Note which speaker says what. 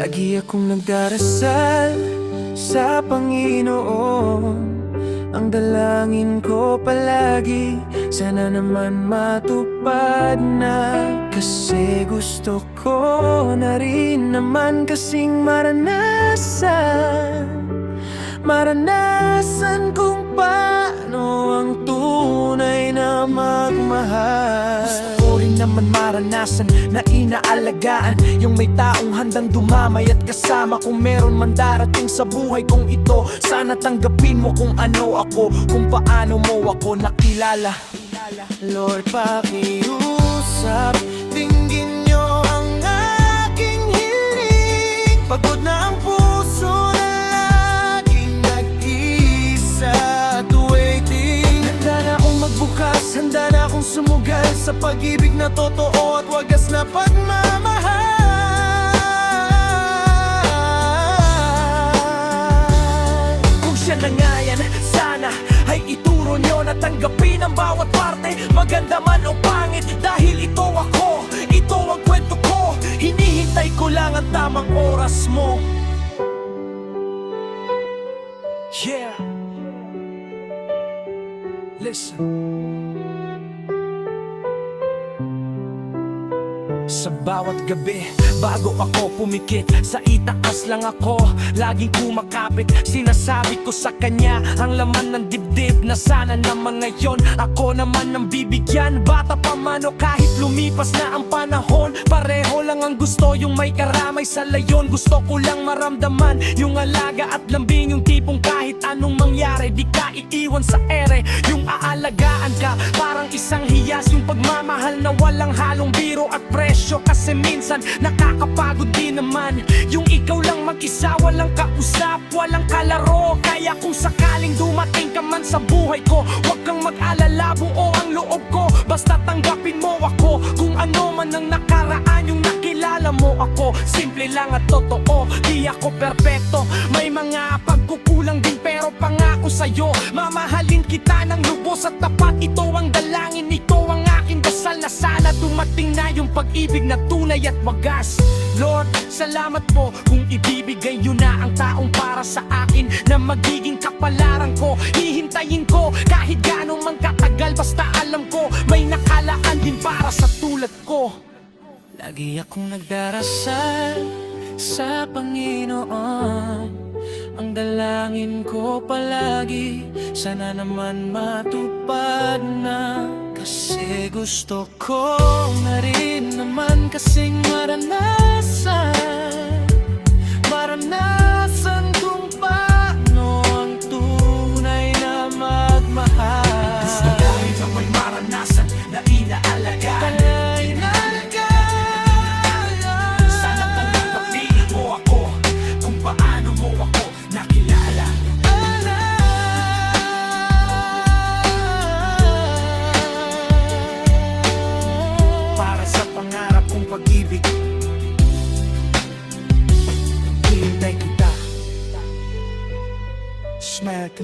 Speaker 1: Lagi akong nagdarasal sa Panginoon. Ang dalangin ko palagi, sana naman matupad na. Kasi gusto ko na rin naman kasing maranasan kung paano ang tunay na magmahal. Gusto ko rin naman maranasan na inaalagaan yung may taong handang dumamay at kasama kung meron man darating sa buhay kong ito. Sana tanggapin mo kung ano ako, kung paano mo ako nakilala. Lord, pakiusap, tingin nyo ang aking hiling. Pagod na ang puso na laging nag-isa at waiting. Handa na akong magbukas, handa na akong sumugal sa pag-ibig na totoo at wagas na pagmamahal. Kung siya na nga yan, sana ay ituro nyo na tanggapin ang bawat parte, maganda man o pangit. Dahil ito ako, ito ang kwento ko. Hinihintay ko lang ang tamang oras mo. Yeah. Listen. Sa bawat gabi, bago ako pumikit, sa itaas lang ako laging kumakapit. Sinasabi ko sa kanya ang laman ng dibdib, na sana naman ngayon ako naman ang bibigyan. Bata pa man o kahit lumipas na ang panahon, pareho lang ang gusto, yung may karamay sa layon. Gusto ko lang maramdaman yung alaga at lambing, yung tipong kahit anong mangyari di ka iiwan sa ere. Yung aalagaan ka parang isang hiyas, yung pagmamahal na walang halong biro at presyo. Kasi minsan nakakapagod din naman yung ikaw lang mag-isa, walang kausap, walang kalaro. Kaya kung sakaling dumating ka man sa buhay ko, huwag kang mag-alala, buo ang loob ko. Basta tanggapin mo ako, kung ano man ang nakaraan, yung nakilala mo ako. Simple lang at totoo, di ako perpekto. May mga pagkukulang din pero pangako sa'yo, mamahalin kita ng lubos at tapat. Ito ang dalangin, ito ang aking dasal, na sana dumating na yung pag-ibig na tunay at wagas. Lord, salamat po kung ibibigay yun na ang taong para sa akin, na magiging kapalaran ko. Hihintayin ko kahit gaano man katagal, basta alam ko may nakalaan din para sa tulad ko. Lagi akong nagdarasal sa Panginoon. Ang dalangin ko palagi, sana naman matupad na. Kasi gusto ko na rin naman kasing maranasan kung paano ang tunay na magmahal. Gusto ko rin naman maranasan na inaalagaan. Sana tanggapin mo ako kung paano mo ako nakilala. Para sa pangarap kong pag-ibig, hintay kita. Smack.